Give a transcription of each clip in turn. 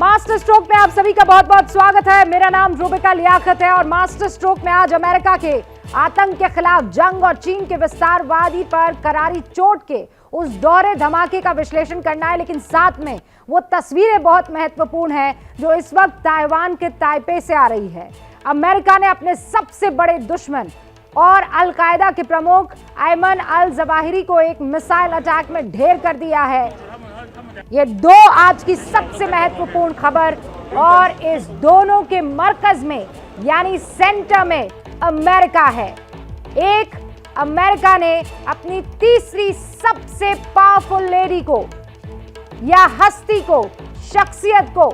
Master stroke में आप सभी का बहुत बहुत स्वागत है। मेरा नाम रूबिका लियाकत है और मास्टर स्ट्रोक में आज अमेरिका के आतंक के खिलाफ जंग और चीन के विस्तारवादी पर करारी चोट के उस दोहरे धमाके का विश्लेषण करना है, लेकिन साथ में वो तस्वीरें बहुत महत्वपूर्ण है जो इस वक्त ताइवान के ताइपे से आ रही है। अमेरिका ने अपने सबसे बड़े दुश्मन और अलकायदा के प्रमुख अयमन अल जवाहिरी को एक मिसाइल अटैक में ढेर कर दिया है। ये दो आज की सबसे महत्वपूर्ण खबर, और इस दोनों के मरकज में यानी सेंटर में अमेरिका है। एक, अमेरिका ने अपनी तीसरी सबसे पावरफुल लेडी को या हस्ती को, शख्सियत को,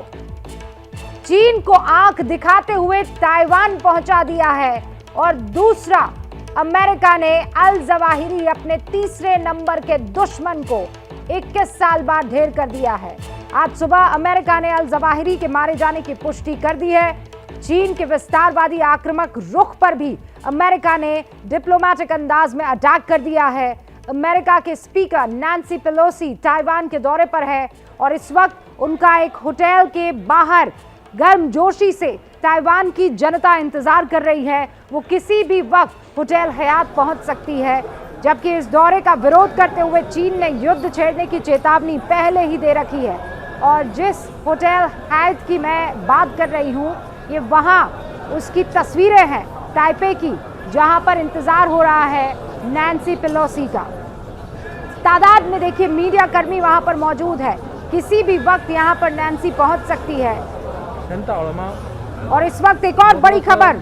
चीन को आंख दिखाते हुए ताइवान पहुंचा दिया है। और दूसरा, अमेरिका ने अल जवाहिरी अपने तीसरे नंबर के दुश्मन को 21 साल बाद ढेर कर दिया है। आज सुबह अमेरिका ने अल जवाहिरी के मारे जाने की पुष्टि कर दी है। चीन के विस्तारवादी आक्रामक रुख पर भी अमेरिका ने डिप्लोमेटिक अंदाज में अटैक कर दिया है। अमेरिका के स्पीकर नैंसी पेलोसी ताइवान के दौरे पर है और इस वक्त उनका एक होटल के बाहर गर्मजोशी से ताइवान की जनता इंतजार कर रही है। वो किसी भी वक्त होटल हयात पहुंच सकती है, जबकि इस दौरे का विरोध करते हुए चीन ने युद्ध छेड़ने की चेतावनी पहले ही दे रखी है। और जिस होटल हयात की मैं बात कर रही हूँ, ये वहाँ उसकी तस्वीरें हैं ताइपे की, जहाँ पर इंतजार हो रहा है नैंसी पेलोसी का। तादाद में देखिए मीडिया कर्मी वहाँ पर मौजूद है, किसी भी वक्त यहाँ पर नैंसी पहुँच सकती है। और इस वक्त एक और बड़ी खबर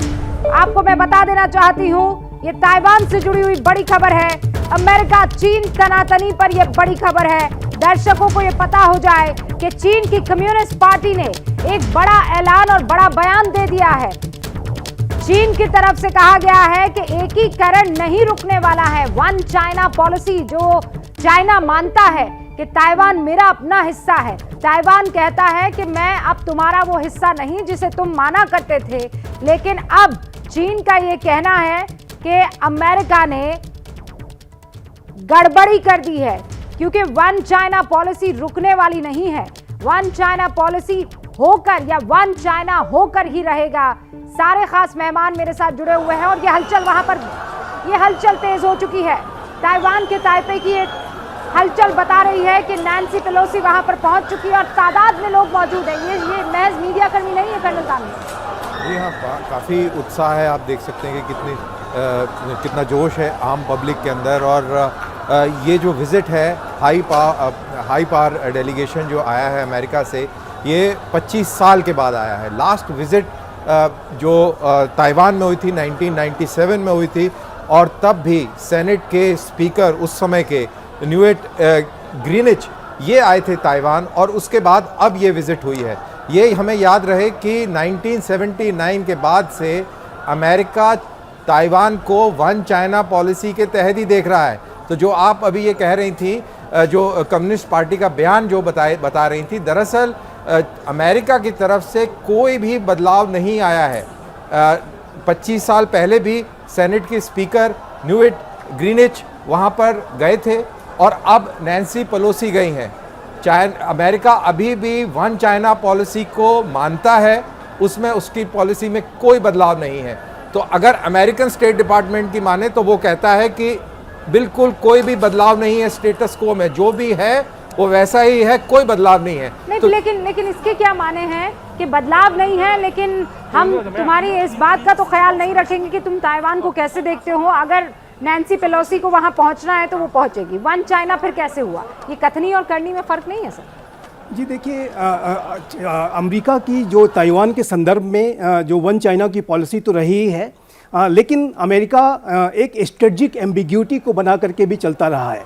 आपको मैं बता देना चाहती हूँ, ये ताइवान से जुड़ी हुई बड़ी खबर है। अमेरिका चीन तनातनी पर यह बड़ी खबर है। दर्शकों को यह पता हो जाए कि चीन की कम्युनिस्ट पार्टी ने एक बड़ा ऐलान और बड़ा बयान दे दिया है। चीन की तरफ से कहा गया है कि एकीकरण नहीं रुकने वाला है। वन चाइना पॉलिसी, जो चाइना मानता है कि ताइवान मेरा अपना हिस्सा है। ताइवान कहता है कि मैं अब तुम्हारा वो हिस्सा नहीं जिसे तुम माना करते थे। लेकिन अब चीन का ये कहना है कि अमेरिका ने गड़बड़ी कर दी है, क्योंकि वन चाइना पॉलिसी रुकने वाली नहीं है। वन चाइना पॉलिसी होकर या वन चाइना होकर ही रहेगा। सारे खास मेहमान मेरे साथ जुड़े हुए हैं और ये हलचल वहां पर, ये हलचल तेज हो चुकी है। ताइवान के ताइपे की एक हलचल बता रही है कि नैंसी पेलोसी वहां पर पहुंच चुकी है और तादाद में लोग मौजूद हैं। ये महज मीडिया कर्मी नहीं है कर्नल तानी। जी हाँ, काफ़ी उत्साह है। आप देख सकते हैं कि कितना जोश है आम पब्लिक के अंदर। और ये जो विज़िट है हाई पावर डेलीगेशन जो आया है अमेरिका से, ये 25 साल के बाद आया है। लास्ट विज़िट जो ताइवान में हुई थी 1997 में हुई थी, और तब भी सेनेट के स्पीकर उस समय के न्यूट ग्रीनिच ये आए थे ताइवान, और उसके बाद अब ये विज़िट हुई है। ये हमें याद रहे कि 1979 के बाद से अमेरिका ताइवान को वन चाइना पॉलिसी के तहत ही देख रहा है। तो जो आप अभी ये कह रही थी, जो कम्युनिस्ट पार्टी का बयान जो बता रही थी, दरअसल अमेरिका की तरफ से कोई भी बदलाव नहीं आया है। 25 साल पहले भी सेनेट के स्पीकर न्यूट ग्रीनिच वहाँ पर गए थे और अब नैंसी पेलोसी गई हैं। अमेरिका अभी भी वन चाइना पॉलिसी को मानता है, उसमें उसकी पॉलिसी में कोई बदलाव नहीं है। तो अगर अमेरिकन स्टेट डिपार्टमेंट की माने तो वो कहता है कि बिल्कुल कोई भी बदलाव नहीं है, स्टेटस को में जो भी है वो वैसा ही है, कोई बदलाव नहीं है। नहीं, तो लेकिन इसके क्या माने हैं कि बदलाव नहीं है, लेकिन हम तुम्हारी इस बात का तो ख्याल नहीं रखेंगे कि तुम ताइवान को कैसे देखते हो। अगर नैंसी पेलोसी को वहां पहुंचना है तो वो पहुंचेगी। वन चाइना फिर कैसे हुआ? ये कथनी और करनी में फर्क नहीं है सर? जी देखिए, अमेरिका की जो ताइवान के संदर्भ में जो वन चाइना की पॉलिसी तो रही ही है, लेकिन अमेरिका एक स्ट्रेटजिक एम्बिग्यूटी को बना करके भी चलता रहा है।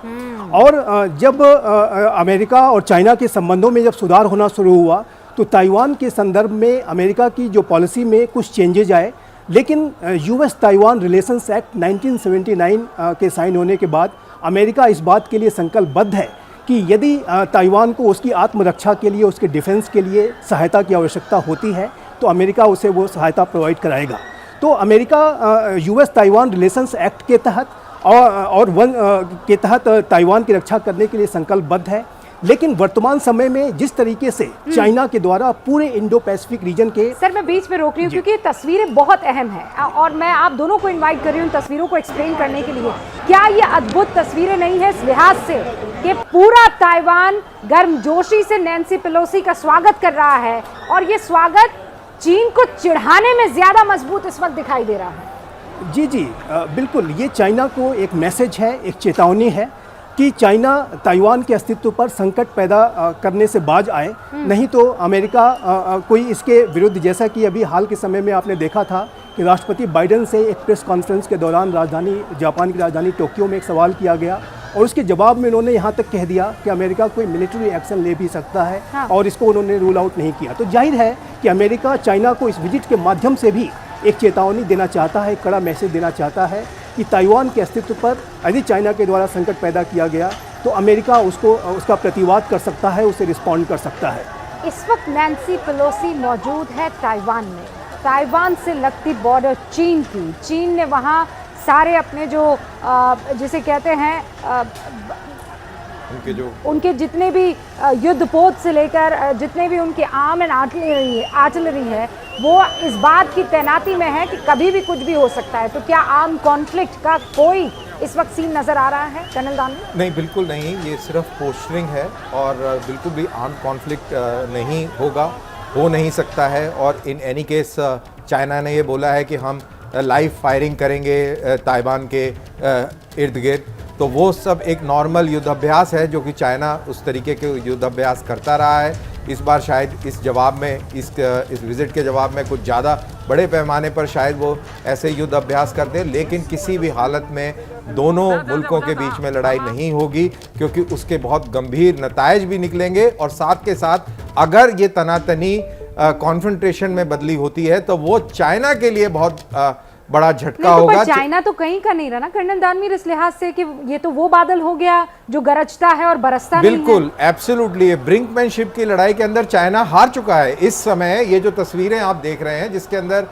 और जब अमेरिका और चाइना के संबंधों में जब सुधार होना शुरू हुआ तो ताइवान के संदर्भ में अमेरिका की जो पॉलिसी में कुछ चेंजेज आए। लेकिन यूएस ताइवान रिलेशंस एक्ट 1979 के साइन होने के बाद अमेरिका इस बात के लिए संकल्पबद्ध है कि यदि ताइवान को उसकी आत्मरक्षा के लिए, उसके डिफेंस के लिए सहायता की आवश्यकता होती है तो अमेरिका उसे वो सहायता प्रोवाइड कराएगा। तो America US Taiwan relations act के तहत और वन के तहत ताइवान की रक्षा करने के लिए संकल्पबद्ध है। लेकिन वर्तमान समय में जिस तरीके से चाइना के द्वारा पूरे इंडो पैसिफिक रीजन के सर मैं बीच में रोक रही हूँ क्योंकि ये तस्वीरें बहुत अहम है और मैं आप दोनों को इनवाइट कर रही हूँ तस्वीरों को एक्सप्लेन करने के लिए। क्या ये अद्भुत तस्वीरें नहीं है इस लिहाज से कि पूरा ताइवान गर्मजोशी से नैन्सी पेलोसी का स्वागत कर रहा है और ये स्वागत चीन को चिढ़ाने में ज्यादा मजबूत इस वक्त दिखाई दे रहा है। जी जी बिल्कुल, ये चाइना को एक मैसेज है, एक चेतावनी है कि चाइना ताइवान के अस्तित्व पर संकट पैदा करने से बाज आए, नहीं तो अमेरिका कोई इसके विरुद्ध, जैसा कि अभी हाल के समय में आपने देखा था कि राष्ट्रपति बाइडेन से एक प्रेस कॉन्फ्रेंस के दौरान जापान की राजधानी टोक्यो में एक सवाल किया गया और उसके जवाब में उन्होंने यहाँ तक कह दिया कि अमेरिका कोई मिलिट्री एक्शन ले भी सकता है। हाँ। और इसको उन्होंने रूल आउट नहीं किया। तो जाहिर है कि अमेरिका चाइना को इस विजिट के माध्यम से भी एक चेतावनी देना चाहता है, कड़ा मैसेज देना चाहता है कि ताइवान के अस्तित्व पर यदि चाइना के द्वारा संकट पैदा किया गया तो अमेरिका उसका प्रतिवाद कर सकता है, उसे रिस्पॉन्ड कर सकता है। इस वक्त नैन्सी पेलोसी मौजूद है ताइवान में, ताइवान से लगती बॉर्डर चीन की। चीन ने वहाँ सारे अपने जो जिसे कहते हैं उनके जितने भी युद्धपोत से लेकर जितने भी उनके आर्म एंड आर्टिलरी है वो इस बात की तैनाती में है कि कभी भी कुछ भी हो सकता है। तो क्या आर्म कॉन्फ्लिक्ट का कोई इस वक्त सीन नजर आ रहा है कर्नल दानवी? नहीं, बिल्कुल नहीं, ये सिर्फ पोस्टरिंग है और बिल्कुल भी आर्म कॉन्फ्लिक्ट नहीं होगा, हो नहीं सकता है। और इन एनी केस चाइना ने ये बोला है कि हम लाइव फायरिंग करेंगे ताइवान के इर्द गिर्द, तो वो सब एक नॉर्मल युद्धाभ्यास है जो कि चाइना उस तरीके के युद्धाभ्यास करता रहा है। इस बार शायद इस जवाब में इस विज़िट के जवाब में कुछ ज़्यादा बड़े पैमाने पर शायद वो ऐसे युद्ध अभ्यास कर दें, लेकिन किसी भी हालत में दोनों मुल्कों के बीच में लड़ाई नहीं होगी क्योंकि उसके बहुत गंभीर नतायज भी निकलेंगे। और साथ के साथ अगर ये तनातनी कॉन्फ्रंटेशन में बदली होती है तो वो चाइना के लिए बहुत बड़ा झटका होगा। चाइना तो कहीं का नहीं रहा ना कर्नल दानवीर, इस लिहाज से कि ये तो वो बादल हो गया जो गरजता है और बरसता नहीं है। बिल्कुल, एब्सोल्युटली, ब्रिंकमैनशिप की लड़ाई के अंदर चाइना हार चुका है। इस समय ये जो तस्वीरें आप देख रहे हैं जिसके अंदर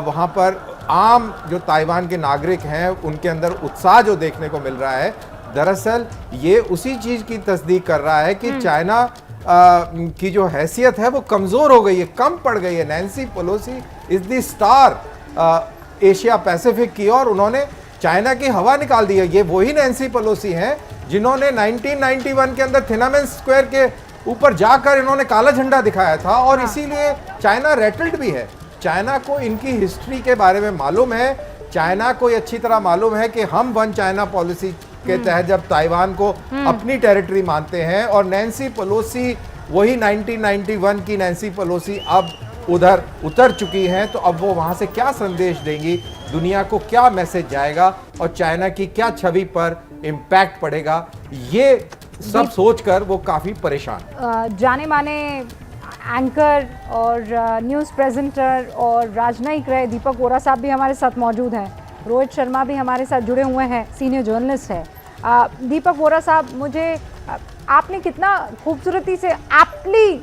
वहां पर आम जो ताइवान के नागरिक हैं उनके अंदर उत्साह जो देखने को मिल रहा है, दरअसल ये उसी चीज की तस्दीक कर रहा है कि चाइना की जो हैसियत है वो कमजोर हो गई है, कम पड़ गई है। Nancy Pelosi is the star Asia Pacific की और उन्होंने चाइना की हवा निकाल दी है। ये वही नैन्सी पेलोसी हैं जिन्होंने 1991 के अंदर थिनामेन स्क्वायर के ऊपर जाकर इन्होंने काला झंडा दिखाया था और इसीलिए चाइना रेटल्ड भी है। चाइना को इनकी हिस्ट्री के बारे में मालूम है, चाइना को अच्छी तरह मालूम है कि हम वन चाइना पॉलिसी के तहत जब ताइवान को अपनी टेरिटरी मानते हैं और नैन्सी पेलोसी वही 1991 की नैन्सी पेलोसी अब उधर उतर चुकी हैं, तो अब वो वहां से क्या संदेश देंगी, दुनिया को क्या मैसेज जाएगा और चाइना की क्या छवि पर इम्पैक्ट पड़ेगा, ये सब सोचकर वो काफी परेशान। जाने माने एंकर और न्यूज़ प्रेजेंटर और राजनयिक रहे दीपक वोरा साहब भी हमारे साथ मौजूद हैं, रोहित शर्मा भी हमारे साथ जुड़े हुए हैं, सीनियर जर्नलिस्ट है। दीपक वोरा साहब, मुझे आपने कितना खूबसूरती से एप्टली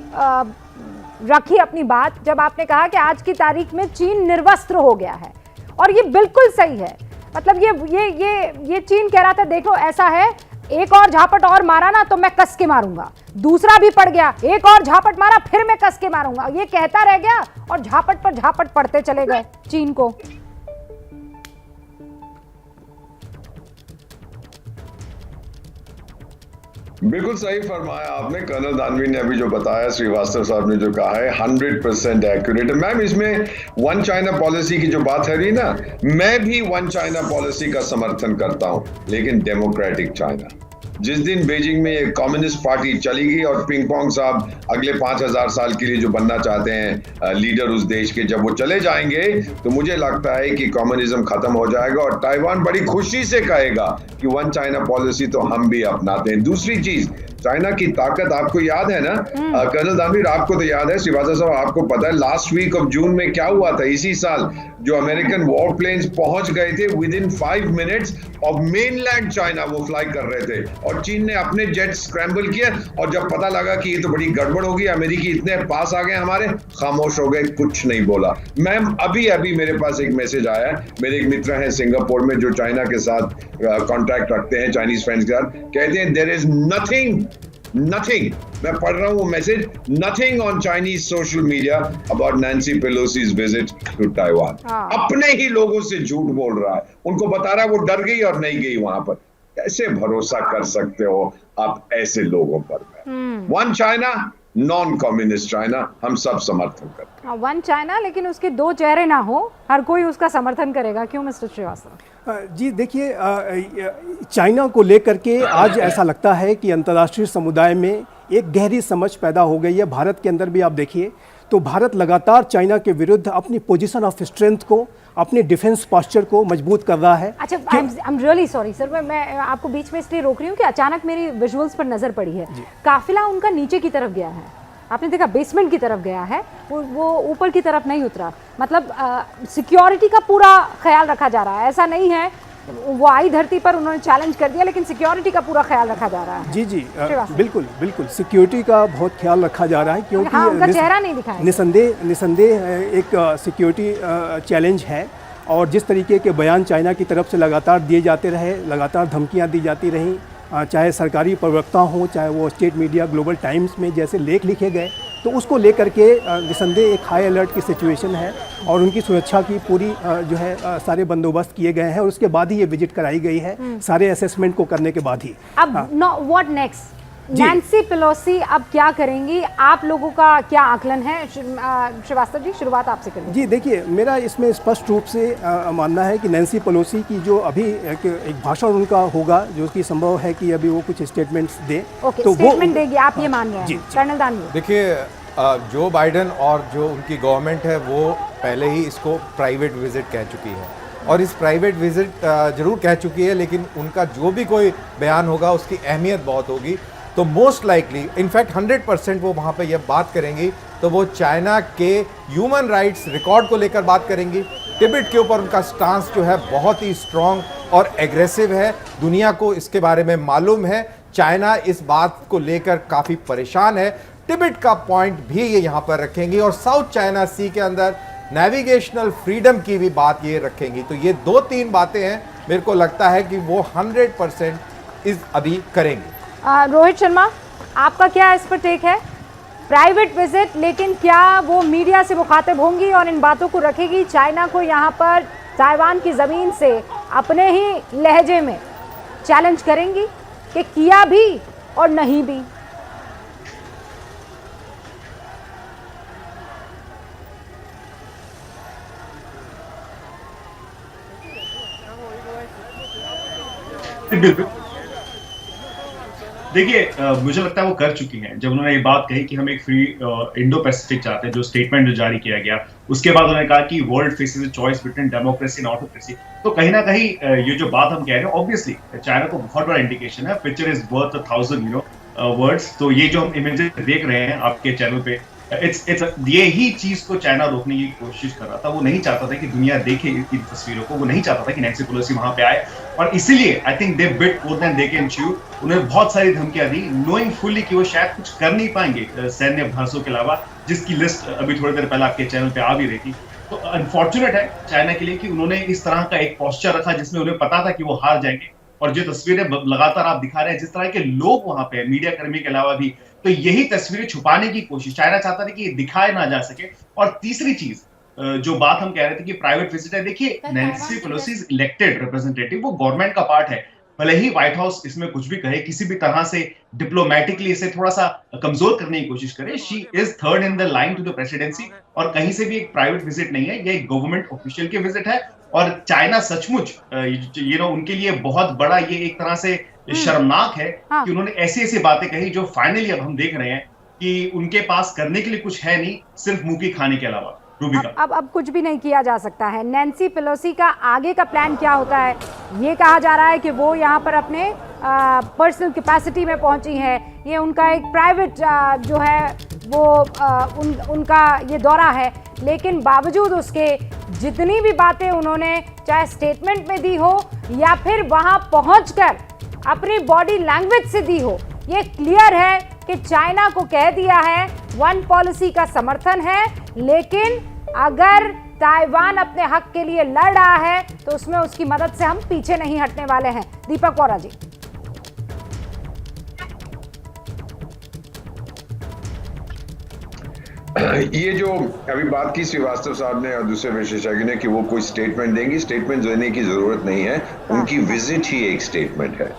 रखी अपनी बात जब आपने कहा कि आज की तारीख में चीन निर्वस्त्र हो गया है, और ये बिल्कुल सही है। मतलब ये चीन कह रहा था देखो ऐसा है, एक और झापट और मारा ना तो मैं कस के मारूंगा, दूसरा भी पड़ गया, एक और झापट मारा फिर मैं कस के मारूंगा, ये कहता रह गया और झापट पर झापट पड़ते चले गए चीन को। बिल्कुल सही फरमाया आपने, कर्नल दानवी ने अभी जो बताया, श्रीवास्तव साहब ने जो कहा है 100% एक्यूरेट है। मैम, इसमें वन चाइना पॉलिसी की जो बात है रही ना, मैं भी वन चाइना पॉलिसी का समर्थन करता हूं, लेकिन डेमोक्रेटिक चाइना। जिस दिन बीजिंग में एक कम्युनिस्ट पार्टी चली गई और पिंगपोंग साहब अगले 5000 साल के लिए जो बनना चाहते हैं लीडर उस देश के, जब वो चले जाएंगे तो मुझे लगता है कि कम्युनिज्म खत्म हो जाएगा और ताइवान बड़ी खुशी से कहेगा कि वन चाइना पॉलिसी तो हम भी अपनाते हैं। दूसरी चीज, चाइना की ताकत आपको याद है ना कर्नल दानवी, आपको तो याद है, श्रीवास्तव साहब आपको पता है लास्ट वीक ऑफ जून में क्या हुआ था? इसी साल जो अमेरिकन वॉर प्लेन्स पहुंच गए थे with in 5 minutes of mainland China, वो फ्लाई कर रहे थे और चीन ने अपने जेट स्क्रैम्बल किए और जब पता लगा कि ये तो बड़ी गड़बड़ होगी, अमेरिकी इतने पास आ गए हमारे, खामोश हो गए, कुछ नहीं बोला। मैम, अभी मेरे पास एक मैसेज आया है, मेरे एक मित्र हैं सिंगापुर में जो चाइना के साथ कॉन्ट्रैक्ट रखते हैं, चाइनीज फ्रेंड्स के साथ, कहते हैं देयर इज nothing. मैं पढ़ रहा हूँ वो message, nothing on Chinese social media about Nancy Pelosi's visit to Taiwan. अपने ही लोगों से झूठ बोल रहा है, उनको बता रहा है वो डर गई और नहीं गई वहां पर। कैसे भरोसा कर सकते हो आप ऐसे लोगों पर? One China, non communist China, हम सब समर्थन करते हैं। वन चाइना, लेकिन उसके दो चेहरे ना हो, हर कोई उसका समर्थन करेगा, क्यों मिस्टर श्रीवास्तव? जी देखिए, चाइना को लेकर के आज ऐसा लगता है कि अंतर्राष्ट्रीय समुदाय में एक गहरी समझ पैदा हो गई है। भारत के अंदर भी आप देखिए तो भारत लगातार चाइना के विरुद्ध अपनी पोजीशन ऑफ स्ट्रेंथ को, अपने डिफेंस पोस्चर को मजबूत कर रहा है। अच्छा, I am really sorry sir, मैं आपको बीच में इसलिए रोक रही हूँ कि अचानक मेरी विजुअल्स पर नजर पड़ी है। काफिला उनका नीचे की तरफ गया है, आपने देखा बेसमेंट की तरफ गया है, वो ऊपर की तरफ नहीं उतरा। मतलब सिक्योरिटी का पूरा ख्याल रखा जा रहा है, ऐसा नहीं है वो आई धरती पर उन्होंने चैलेंज कर दिया, लेकिन सिक्योरिटी का पूरा ख्याल रखा जा रहा है। जी जी, बिल्कुल बिल्कुल सिक्योरिटी का बहुत ख्याल रखा जा रहा है, क्योंकि हाँ, उनका चेहरा नहीं दिखाया। निसंदेह एक सिक्योरिटी चैलेंज है। और जिस तरीके के बयान चाइना की तरफ से लगातार दिए जाते रहे, लगातार धमकियां दी जाती रहीं, चाहे सरकारी प्रवक्ता हों, चाहे वो स्टेट मीडिया, ग्लोबल टाइम्स में जैसे लेख लिखे गए, तो उसको लेकर के निसंदेह एक हाई अलर्ट की सिचुएशन है और उनकी सुरक्षा की पूरी जो है सारे बंदोबस्त किए गए हैं और उसके बाद ही ये विजिट कराई गई है, सारे असेसमेंट को करने के बाद ही। अब व्हाट नेक्स्ट? नैन्सी पेलोसी अब क्या करेंगी? आप लोगों का क्या आकलन है? श्रीवास्तव जी, शुरुआत आपसे करेंगे। जी देखिए, मेरा इसमें स्पष्ट रूप से मानना है कि नैन्सी पेलोसी की जो अभी एक भाषण उनका होगा, जो कि संभव है कि अभी वो कुछ स्टेटमेंट्स दे, तो स्टेटमेंट देगी, आप ये मान रहे हैं? कर्नल दानवे, देखिए, जो बाइडन और जो उनकी गवर्नमेंट है वो पहले ही इसको प्राइवेट विजिट कह चुकी है और इस प्राइवेट विजिट जरूर कह चुकी है, लेकिन उनका जो भी कोई बयान होगा उसकी अहमियत बहुत होगी। तो मोस्ट लाइकली, इनफैक्ट 100% वो वहाँ पे ये बात करेंगी तो वो चाइना के ह्यूमन राइट्स रिकॉर्ड को लेकर बात करेंगी। तिब्बत के ऊपर उनका स्टांस जो है बहुत ही स्ट्रॉन्ग और एग्रेसिव है, दुनिया को इसके बारे में मालूम है। चाइना इस बात को लेकर काफ़ी परेशान है। तिब्बत का पॉइंट भी ये यहाँ पर रखेंगी और साउथ चाइना सी के अंदर नेविगेशनल फ्रीडम की भी बात ये रखेंगी। तो ये 2-3 बातें हैं, मेरे को लगता है कि वो 100% इस अभी करेंगे। रोहित शर्मा, आपका क्या इस पर टेक है? प्राइवेट विजिट, लेकिन क्या वो मीडिया से मुखातिब होंगी और इन बातों को रखेगी? चाइना को यहाँ पर ताइवान की ज़मीन से अपने ही लहजे में चैलेंज करेंगी कि किया भी और नहीं भी? देखिए, मुझे लगता है वो कर चुकी हैं। जब उन्होंने ये बात कही कि हम एक फ्री इंडो पैसिफिक चाहते हैं, जो स्टेटमेंट जो जारी किया गया, उसके बाद उन्होंने कहा कि world faces a choice between democracy and autocracy. तो कहीं ना कहीं ये जो बात हम कह रहे हैं, ऑब्वियसली चाइना को बहुत बड़ा इंडिकेशन है। Picture is worth 1000 words. तो ये जो हम इमेजेस देख रहे हैं आपके चैनल पे, ये ही चीज को चाइना रोकने की कोशिश कर रहा था। वो नहीं चाहता था कि दुनिया देखे इन तस्वीरों को, वो नहीं चाहता था कि नैन्सी पेलोसी वहां पे आए, और इसीलिए I think they bit more than they can chew. उन्हें बहुत सारी धमकियां दी, नोइंग फुली कि वो शायद कुछ कर नहीं पाएंगे सैन्य अभ्यासों के अलावा, जिसकी लिस्ट अभी थोड़ी देर पहले आपके चैनल पे आ भी रही थी। तो अनफॉर्चुनेट है चाइना के लिए कि उन्होंने इस तरह का एक पोस्चर रखा जिसमें उन्हें पता था कि वो हार जाएंगे। और जो तस्वीरें लगातार आप दिखा रहे हैं, जिस तरह के लोग वहां पे, मीडिया कर्मी के अलावा भी, तो यही तस्वीरें छुपाने की कोशिश चाइना चाहता था कि ये दिखाए ना जा सके। और तीसरी चीज जो बात हम कह रहे थे कि प्राइवेट विजिट है, देखिए नैन्सी पेलोसी इलेक्टेड रिप्रेजेंटेटिव, वो गवर्नमेंट का पार्ट है। भले ही व्हाइट हाउस इसमें कुछ भी कहे, किसी भी तरह से डिप्लोमेटिकली इसे थोड़ा सा कमजोर करने की कोशिश करे, she is third in the line to the presidency, और कहीं से भी एक प्राइवेट विजिट नहीं है, ये एक गवर्नमेंट ऑफिशियल की विजिट है। और चाइना सचमुच उनके लिए बहुत बड़ा ये एक तरह से शर्मनाक है कि उन्होंने ऐसी ऐसी बातें कही जो फाइनली अब हम देख रहे हैं कि उनके पास करने के लिए कुछ है नहीं, सिर्फ मुंह की खाने के अलावा। अब कुछ भी नहीं किया जा सकता है। नैन्सी पेलोसी का आगे का प्लान क्या होता है? ये कहा जा रहा है कि वो यहाँ पर अपने पर्सनल कैपेसिटी में पहुंची है, ये उनका एक प्राइवेट जो है वो उनका ये दौरा है, लेकिन बावजूद उसके जितनी भी बातें उन्होंने चाहे स्टेटमेंट में दी हो या फिर वहाँ पहुंचकर अपनी बॉडी लैंग्वेज से दी हो, ये क्लियर है कि चाइना को कह दिया है वन पॉलिसी का समर्थन है, लेकिन अगर ताइवान अपने हक के लिए लड़ रहा है तो उसमें उसकी मदद से हम पीछे नहीं हटने वाले हैं। दीपक वोरा जी। ये जो अभी बात की श्रीवास्तव साहब ने और दूसरे विशेषज्ञ ने कि वो कोई स्टेटमेंट देंगी, स्टेटमेंट देने की जरूरत नहीं है, उनकी विजिट ही एक स्टेटमेंट है।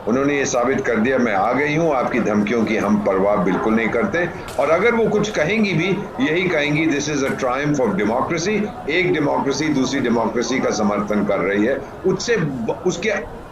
उन्होंने ये साबित कर दिया मैं आ गई हूँ, आपकी धमकियों की हम परवाह बिल्कुल नहीं करते। और अगर वो कुछ कहेंगी भी यही कहेंगी this is a Triumph of democracy. एक डेमोक्रेसी दूसरी डेमोक्रेसी का समर्थन कर रही है,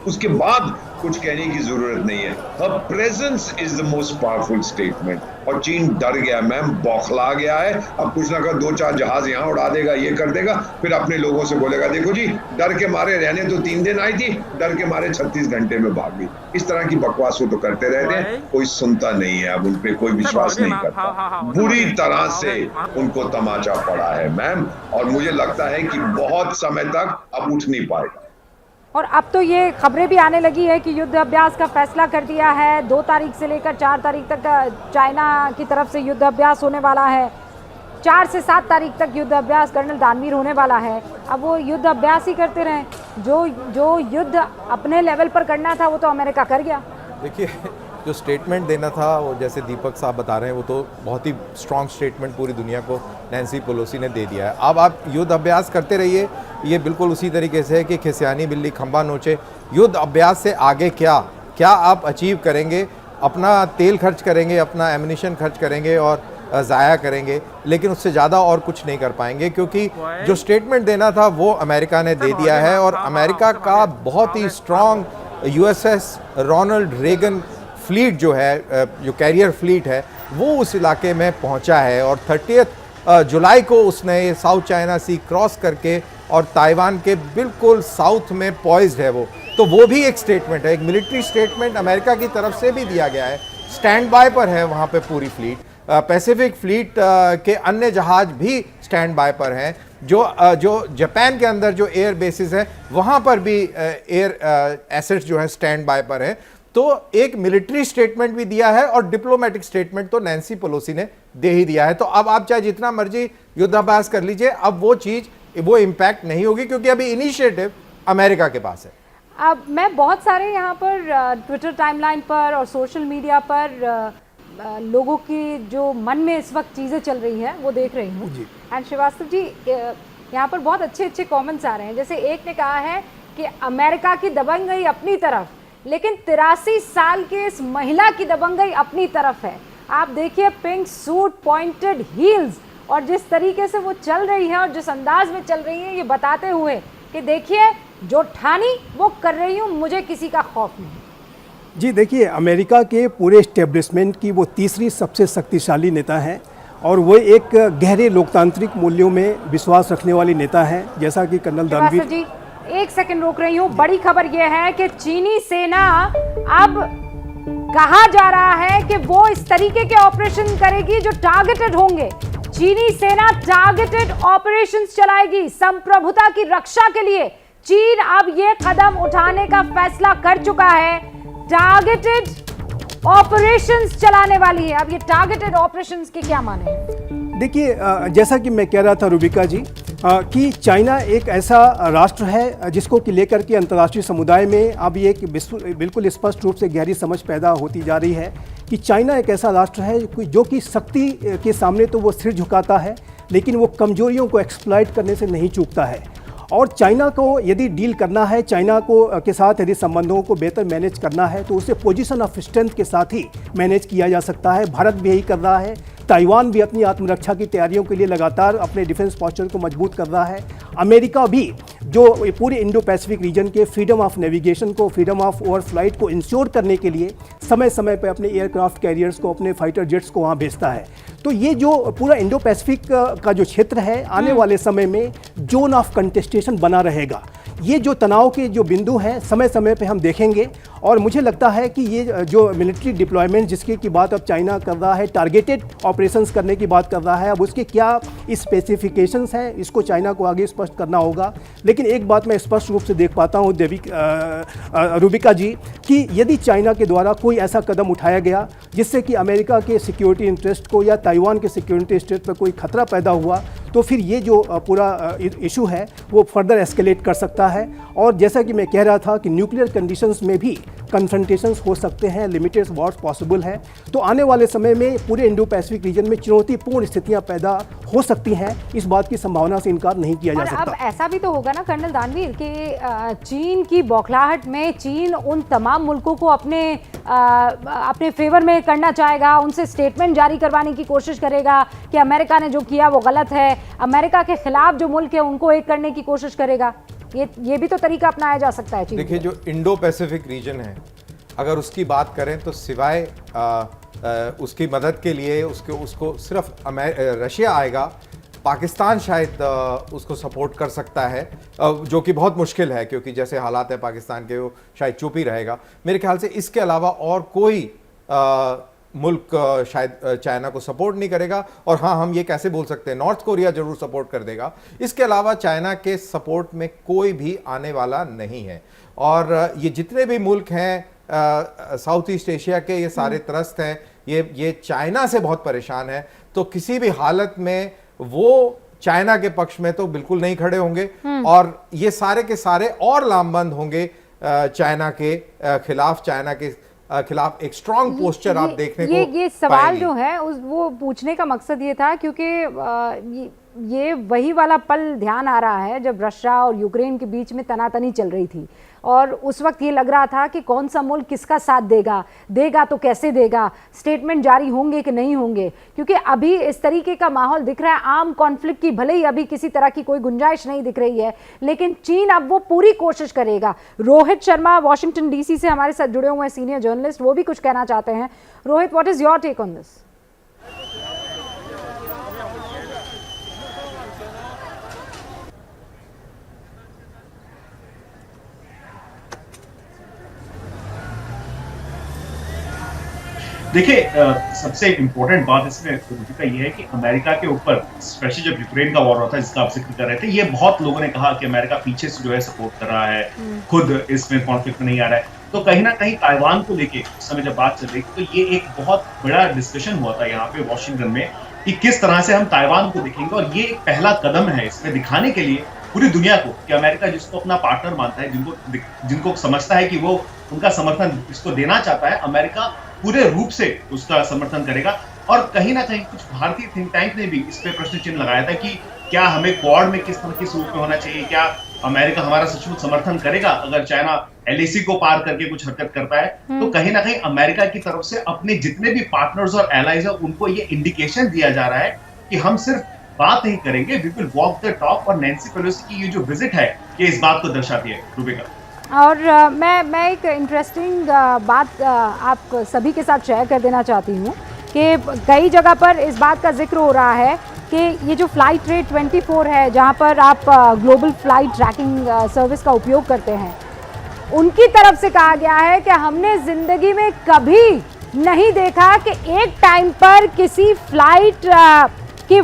उसके बाद कुछ कहने की जरूरत नहीं है। Her presence is the most powerful statement. और चीन डर गया मैम, बौखला गया है। अब कुछ ना कर 2-4 जहाज यहाँ उड़ा देगा, ये कर देगा, फिर अपने लोगों से बोलेगा देखो जी डर के मारे रहने तो 3 दिन आई थी, डर के मारे 36 घंटे में भाग गई। इस तरह की बकवास वो तो करते रहते हैं, कोई सुनता नहीं है, अब उन पे कोई विश्वास नहीं करता। बुरी तरह से उनको तमाचा पड़ा है मैम, और मुझे लगता है कि बहुत समय तक अब उठ नहीं पाएगा। और अब तो ये खबरें भी आने लगी है कि युद्ध अभ्यास का फैसला कर दिया है। 2 तारीख से लेकर 4 तारीख तक चाइना की तरफ से युद्ध अभ्यास होने वाला है। 4 से 7 तारीख तक युद्ध अभ्यास कर्नल दानवीर होने वाला है। अब वो युद्ध अभ्यास ही करते रहें, जो युद्ध अपने लेवल पर करना था वो तो अमेरिका कर गया। देखिए, जो स्टेटमेंट देना था वो जैसे दीपक साहब बता रहे हैं वो तो बहुत ही स्ट्रॉन्ग स्टेटमेंट पूरी दुनिया को नैन्सी पेलोसी ने दे दिया है। अब आप युद्ध अभ्यास करते रहिए, ये बिल्कुल उसी तरीके से है कि खिसियानी बिल्ली खंबा नोचे। युद्ध अभ्यास से आगे क्या आप अचीव करेंगे? अपना तेल खर्च करेंगे, अपना एमिनिशन खर्च करेंगे और ज़ाया करेंगे, लेकिन उससे ज़्यादा और कुछ नहीं कर पाएंगे, क्योंकि जो स्टेटमेंट देना था वो अमेरिका ने दे दिया है। और अमेरिका का बहुत ही strong USS Ronald Reagan fleet जो है, जो कैरियर फ्लीट है, वो उस इलाके में पहुंचा है। और 30 जुलाई को उसने ये साउथ चाइना सी क्रॉस करके और ताइवान के बिल्कुल साउथ में पॉइज्ड है वो भी एक स्टेटमेंट है, एक मिलिट्री स्टेटमेंट अमेरिका की तरफ से भी दिया गया है। स्टैंड बाय पर है वहाँ पे पूरी फ्लीट, पैसिफिक फ्लीट के अन्य जहाज भी स्टैंड बाय पर हैं। जो जापान के अंदर जो एयर बेसिस हैं वहाँ पर भी एयर एसेट्स जो है स्टैंड बाय पर हैं। तो एक मिलिट्री स्टेटमेंट भी दिया है और डिप्लोमेटिक स्टेटमेंट तो नैन्सी पेलोसी ने दे ही दिया है। तो अब आप चाहे जितना मर्जी युद्धाभ्यास कर लीजिए, अब वो चीज़ वो इम्पैक्ट नहीं होगी, क्योंकि अभी इनिशिएटिव अमेरिका के पास है। अब मैं बहुत सारे यहाँ पर ट्विटर टाइमलाइन पर और सोशल मीडिया पर लोगों की जो मन में इस वक्त चीज़ें चल रही हैं वो देख रही हूँ। एंड श्रीवास्तव जी, यहाँ पर बहुत अच्छे अच्छे कमेंट्स आ रहे हैं। जैसे एक ने कहा है कि अमेरिका की दबंगई अपनी तरफ, लेकिन 83 साल के इस महिला की दबंगई अपनी तरफ है। आप देखिए, पिंक सूट, पॉइंटेड हील्स, और जिस तरीके से वो चल रही है और जिस अंदाज में चल रही है, ये बताते हुए कि देखिए जो ठानी वो कर रही हूँ, मुझे किसी का खौफ नहीं। जी देखिए, अमेरिका के पूरे इस्टेब्लिशमेंट की वो तीसरी सबसे शक्तिशाली नेता है, और वो एक गहरे लोकतांत्रिक मूल्यों में विश्वास रखने वाली नेता है, जैसा कि कर्नल दानवीर जी। 1 सेकंड रोक रही हूँ। बड़ी खबर यह है कि चीनी सेना अब कहा जा रहा है कि वो इस तरीके के ऑपरेशन करेगी जो टारगेटेड होंगे। चीनी सेना टारगेटेड ऑपरेशंस चलाएगी संप्रभुता की रक्षा के लिए। चीन अब ये कदम उठाने का फैसला कर चुका है, टारगेटेड ऑपरेशंस चलाने वाली है। अब ये टारगेटेड ऑपरेशंस के क्या माने हैं? देखिए, जैसा कि मैं कह रहा था रूबिका जी, कि चाइना एक ऐसा राष्ट्र है जिसको कि लेकर के अंतर्राष्ट्रीय समुदाय में अब ये बिल्कुल स्पष्ट रूप से गहरी समझ पैदा होती जा रही है कि चाइना एक ऐसा राष्ट्र है जो कि शक्ति के सामने तो वो सिर झुकाता है, लेकिन वो कमजोरियों को एक्सप्लॉइट करने से नहीं चूकता है। और चाइना को यदि डील करना है, चाइना को के साथ यदि संबंधों को बेहतर मैनेज करना है, तो उसे पोजीशन ऑफ स्ट्रेंथ के साथ ही मैनेज किया जा सकता है। भारत भी यही कर रहा है। ताइवान भी अपनी आत्मरक्षा की तैयारियों के लिए लगातार अपने डिफेंस पोस्चर को मजबूत कर रहा है। अमेरिका भी जो पूरे इंडो पैसिफिक रीजन के फ्रीडम ऑफ नेविगेशन को, फ्रीडम ऑफ ओवर फ्लाइट को इंश्योर करने के लिए समय समय पर अपने एयरक्राफ्ट कैरियर्स को, अपने फाइटर जेट्स को वहाँ भेजता है। तो ये जो पूरा इंडो पैसिफिक का जो क्षेत्र है, आने वाले समय में जोन ऑफ कंटेस्टेशन बना रहेगा। ये जो तनाव के जो बिंदु हैं समय समय पे हम देखेंगे, और मुझे लगता है कि ये जो मिलिट्री डिप्लॉयमेंट जिसकी की बात अब चाइना कर रहा है, टारगेटेड ऑपरेशंस करने की बात कर रहा है, अब उसके क्या स्पेसिफिकेशंस हैं, इसको चाइना को आगे स्पष्ट करना होगा। लेकिन एक बात मैं स्पष्ट रूप से देख पाता हूँ रूबिका जी, कि यदि चाइना के द्वारा कोई ऐसा कदम उठाया गया जिससे कि अमेरिका के सिक्योरिटी इंटरेस्ट को या ताइवान के सिक्योरिटी इंटरेस्ट पर कोई खतरा पैदा हुआ, तो फिर ये जो पूरा इशू है वो फर्दर एस्केलेट कर सकता है। और जैसा कि मैं कह रहा था कि न्यूक्लियर कंडीशंस में भी कन्फ्रंटेशंस हो सकते हैं, लिमिटेड वॉर्स पॉसिबल है। तो आने वाले समय में पूरे इंडो पैसिफिक रीजन में चुनौतीपूर्ण स्थितियां पैदा हो सकती हैं, इस बात की संभावना से इनकार नहीं किया जा और सकता। अब ऐसा भी तो होगा ना कर्नल दानवीर कि चीन की बौखलाहट में चीन उन तमाम मुल्कों को अपने फेवर में करना चाहेगा, उनसे स्टेटमेंट जारी करवाने की कोशिश करेगा कि अमेरिका ने जो किया वो गलत है, अमेरिका के खिलाफ जो मुल्क है उनको एक करने की कोशिश करेगा। ये भी तो तरीका अपनाया जा सकता है चीन। देखिए, जो इंडो पैसिफिक रीजन है, अगर उसकी बात करें तो सिवाय उसकी मदद के लिए उसको सिर्फ रशिया आएगा, पाकिस्तान शायद उसको सपोर्ट कर सकता है, जो कि बहुत मुश्किल है क्योंकि जैसे हालात है पाकिस्तान के, वो शायद चुप ही रहेगा मेरे ख्याल से। इसके अलावा और कोई मुल्क शायद चाइना को सपोर्ट नहीं करेगा। और हाँ, हम ये कैसे बोल सकते हैं, नॉर्थ कोरिया जरूर सपोर्ट कर देगा, इसके अलावा चाइना के सपोर्ट में कोई भी आने वाला नहीं है। और ये जितने भी मुल्क हैं साउथ ईस्ट एशिया के, ये सारे त्रस्त हैं, ये चाइना से बहुत परेशान है। तो किसी भी हालत में वो चाइना के पक्ष में तो बिल्कुल नहीं खड़े होंगे और ये सारे के सारे और लामबंद होंगे चाइना के खिलाफ। चाइना के खिलाफ एक स्ट्रॉन्ग पोस्चर आप देखने को ये सवाल पाएंगे। जो है वो पूछने का मकसद ये था क्योंकि ये वही वाला पल ध्यान आ रहा है जब रशिया और यूक्रेन के बीच में तनातनी चल रही थी और उस वक्त ये लग रहा था कि कौन सा मुल्क किसका साथ देगा तो कैसे देगा, स्टेटमेंट जारी होंगे कि नहीं होंगे। क्योंकि अभी इस तरीके का माहौल दिख रहा है आर्म कॉन्फ्लिक्ट की, भले ही अभी किसी तरह की कोई गुंजाइश नहीं दिख रही है, लेकिन चीन अब वो पूरी कोशिश करेगा। रोहित शर्मा वॉशिंगटन डीसी से हमारे साथ जुड़े हुए हैं, सीनियर जर्नलिस्ट, वो भी कुछ कहना चाहते हैं। Rohit, what is your take on this? देखिए, सबसे इम्पोर्टेंट बात इसमें का ये है कि अमेरिका के ऊपर, स्पेशली जब यूक्रेन का वॉर होता है जिसका आप जिक्र कर रहे थे, ये बहुत लोगों ने कहा कि अमेरिका पीछे से जो है सपोर्ट कर रहा है, खुद इसमें कॉन्फ्लिक्ट में नहीं आ रहा है। तो कहीं ना कहीं ताइवान को लेके उस समय जब बात चल रही थी तो ये एक बहुत बड़ा डिस्कशन हुआ था यहाँ पे वॉशिंगटन में कि किस तरह से हम ताइवान को देखेंगे। और ये एक पहला कदम है इसमें दिखाने के लिए पूरी दुनिया को कि अमेरिका जिसको अपना पार्टनर मानता है, जिनको समझता है कि वो उनका समर्थन इसको देना चाहता है, अमेरिका पूरे रूप से उसका समर्थन करेगा। और कहीं ना कहीं कुछ भारतीय थिंक टैंक ने भी इस पे प्रश्न चिन्ह लगाया था कि क्या हमें क्वाड में किस रूप में होना चाहिए, क्या अमेरिका हमारा सचमुच समर्थन करेगा अगर चाइना एलएसी को पार करके कुछ हरकत करता है। तो कहीं ना कहीं अमेरिका की तरफ से अपने जितने भी पार्टनर्स और एलाइज है उनको ये इंडिकेशन दिया जा रहा है कि हम सिर्फ बात नहीं करेंगे, we will walk the talk. और नैन्सी पेलोसी की ये जो विजिट है ये इस बात को दर्शाती है। रूबिका, और मैं एक इंटरेस्टिंग बात आप सभी के साथ शेयर कर देना चाहती हूँ कि कई जगह पर इस बात का जिक्र हो रहा है कि ये जो फ्लाइट रेट 24 है, जहाँ पर आप ग्लोबल फ्लाइट ट्रैकिंग सर्विस का उपयोग करते हैं, उनकी तरफ से कहा गया है कि हमने ज़िंदगी में कभी नहीं देखा कि एक टाइम पर किसी फ्लाइट की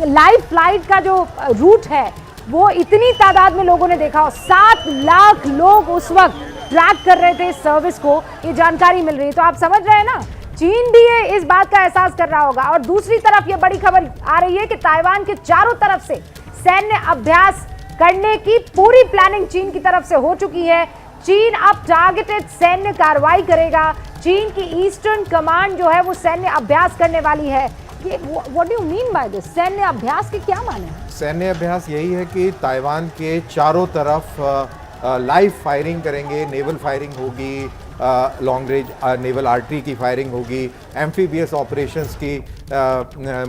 लाइव फ्लाइट का जो रूट है वो इतनी तादाद में लोगों ने देखा। 7 लाख लोग उस वक्त ट्रैक कर रहे थे इस सर्विस को, ये जानकारी मिल रही है। तो आप समझ रहे हैं ना, चीन भी ये इस बात का एहसास कर रहा होगा। और दूसरी तरफ ये बड़ी खबर आ रही है कि ताइवान के चारों तरफ से सैन्य अभ्यास करने की पूरी प्लानिंग चीन की तरफ से हो चुकी है। चीन अब टारगेटेड सैन्य कार्रवाई करेगा। चीन की ईस्टर्न कमांड जो है वो सैन्य अभ्यास करने वाली है। ये what do you mean by this? सैन्य अभ्यास के क्या माने हैं? सैन्य अभ्यास यही है कि ताइवान के चारों तरफ लाइव फायरिंग करेंगे, नेवल फायरिंग होगी, लॉन्ग रेंज नेवल आर्टरी की फायरिंग होगी, एम्फीबियस ऑपरेशंस की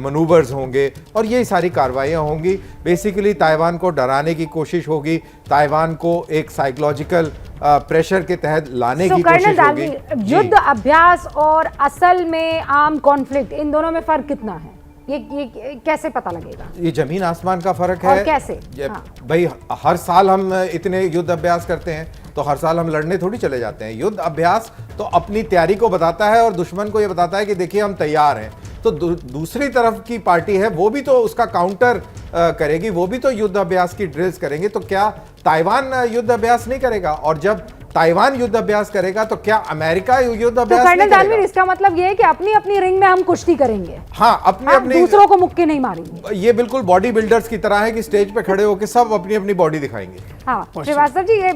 मनूवर्स होंगे और ये सारी कार्रवाइयाँ होंगी। बेसिकली ताइवान को डराने की कोशिश होगी, ताइवान को एक साइकोलॉजिकल प्रेशर के तहत लाने की कोशिश होगी। युद्ध अभ्यास और असल में आर्म कॉन्फ्लिक्ट, इन दोनों में फर्क कितना है? ये कैसे पता लगेगा? ये जमीन आसमान का फर्क है। और कैसे? भाई हर साल हम इतने युद्ध अभ्यास करते हैं तो हर साल हम लड़ने थोड़ी चले जाते हैं। युद्ध अभ्यास तो अपनी तैयारी को बताता है और दुश्मन को ये बताता है कि देखिए हम तैयार हैं। तो दूसरी तरफ की पार्टी है वो भी तो उसका काउंटर करेगी, वो भी तो युद्ध अभ्यास की ड्रिल्स करेंगे। तो क्या ताइवान युद्ध अभ्यास नहीं करेगा? और जब ताइवान युद्ध अभ्यास करेगा तो क्या अमेरिका युद्ध तो अभ्यास कर्नल नहीं दानवीर, करेगा? इसका मतलब ये है कि अपनी अपनी रिंग में हम कुश्ती करेंगे, हाँ, अपनी हम अपनी दूसरों को मुक्के नहीं मारेंगे। ये बिल्कुल बॉडी बिल्डर्स की तरह है कि स्टेज पे खड़े होकर सब अपनी अपनी बॉडी दिखाएंगे। हाँ श्रीवास्तव जी, ये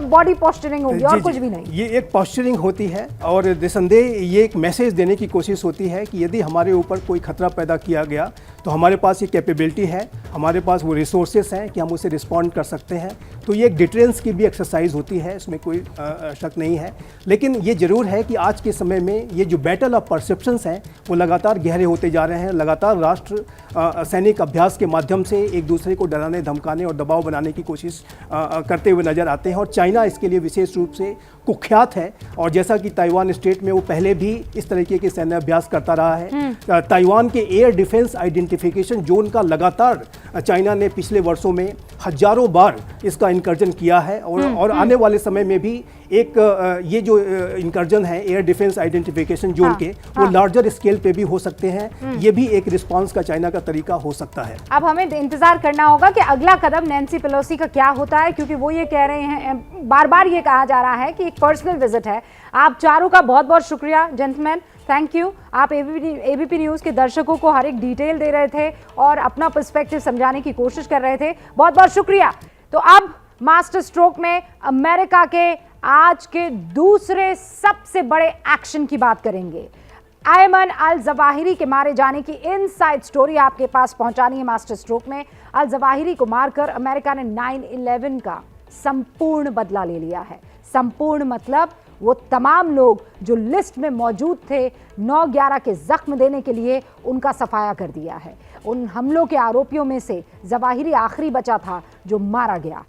बॉडी पोस्चरिंग होगी और कुछ भी नहीं। ये एक पोस्चरिंग होती है और निसंदेह ये एक मैसेज देने की कोशिश होती है कि यदि हमारे ऊपर कोई खतरा पैदा किया गया तो हमारे पास ये कैपेबिलिटी है, हमारे पास वो रिसोर्सेस हैं कि हम उसे रिस्पॉन्ड कर सकते हैं। तो ये एक डिटरेंस की भी एक्सरसाइज होती है, इसमें कोई शक नहीं है। लेकिन ये ज़रूर है कि आज के समय में ये जो बैटल ऑफ परसेप्शंस हैं वो लगातार गहरे होते जा रहे हैं। लगातार राष्ट्र सैनिक अभ्यास के माध्यम से एक दूसरे को डराने, धमकाने और दबाव बनाने की कोशिश करते हुए नजर आते हैं और चाइना इसके लिए विशेष रूप से कुख्यात है। और जैसा कि ताइवान स्टेट में वो पहले भी इस तरीके के सैन्य अभ्यास करता रहा है। ताइवान के एयर डिफेंस आइडेंटिफिकेशन जोन का लगातार चाइना ने पिछले वर्षों में हजारों बार इसका इंकर्जन किया है और आने वाले समय में भी एक ये जो इंकर्जन है एयर डिफेंस आइडेंटिफिकेशन जोन के वो लार्जर स्केल पे भी हो सकते हैं। ये भी एक रिस्पांस का चाइना का तरीका हो सकता है। अब हमें इंतजार करना होगा कि अगला कदम नैन्सी पेलोसी का क्या होता है, क्योंकि वो ये कह रहे हैं, बार बार ये कहा जा रहा है कि एक पर्सनल विजिट है। आप चारों का बहुत बहुत शुक्रिया जेंटलमैन, थैंक यू। आप एबीपी न्यूज़ के दर्शकों को हर एक डिटेल दे रहे थे और अपना पर्सपेक्टिव समझाने की कोशिश कर रहे थे, बहुत बहुत शुक्रिया। तो अब मास्टर स्ट्रोक में अमेरिका के आज के दूसरे सबसे बड़े एक्शन की बात करेंगे। अयमन अल जवाहिरी के मारे जाने की इनसाइड स्टोरी आपके पास पहुंचानी है मास्टर स्ट्रोक में। अल जवाहिरी को मारकर अमेरिका ने 9/11 का संपूर्ण बदला ले लिया है। संपूर्ण मतलब वो तमाम लोग जो लिस्ट में मौजूद थे 9/11 के जख्म देने के लिए, उनका सफाया कर दिया है। उन हमलों के आरोपियों में से जवाहिरी आखिरी बचा था जो मारा गया।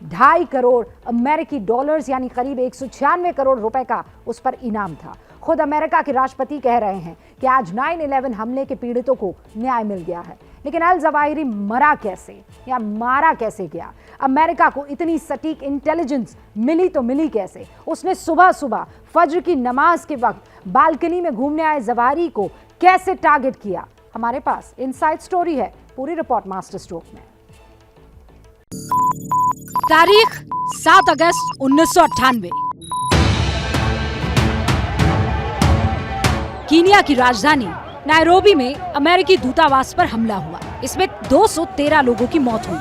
2.5 करोड़ अमेरिकी डॉलर्स यानी करीब 196 करोड़ रुपए का उस पर इनाम था। खुद अमेरिका के राष्ट्रपति कह रहे हैं कि आज 9/11 हमले के पीड़ितों को न्याय मिल गया है। लेकिन अल जवाहिरी मरा कैसे या मारा कैसे गया? अमेरिका को इतनी सटीक इंटेलिजेंस मिली तो मिली कैसे? उसने सुबह सुबह फज्र की नमाज के वक्त बालकनी में घूमने आए जवाहिरी को कैसे टारगेट किया? हमारे पास इनसाइड स्टोरी है, पूरी रिपोर्ट मास्टर स्ट्रोक में। तारीख 7 अगस्त 1998। कीनिया की राजधानी नायरोबी में अमेरिकी दूतावास पर हमला हुआ। इसमें 213 लोगों की मौत हुई।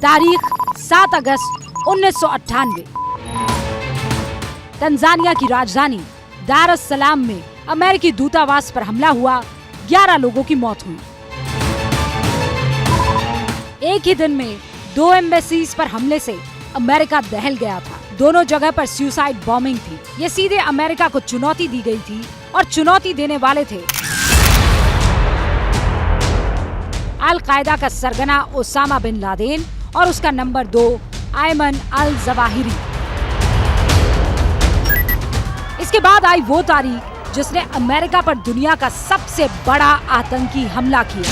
तारीख 7 अगस्त 1998। तंजानिया की राजधानी दार एस सलाम में अमेरिकी दूतावास पर हमला हुआ। 11 लोगों की मौत हुई। एक ही दिन में 2 एम्बेसीज पर हमले से अमेरिका दहल गया था। दोनों जगह पर सुसाइड बॉम्बिंग थी। ये सीधे अमेरिका को चुनौती दी गई थी और चुनौती देने वाले थे अल कायदा का सरगना ओसामा बिन लादेन और उसका नंबर 2 अयमन अल जवाहिरी। इसके बाद आई वो तारीख जिसने अमेरिका पर दुनिया का सबसे बड़ा आतंकी हमला किया।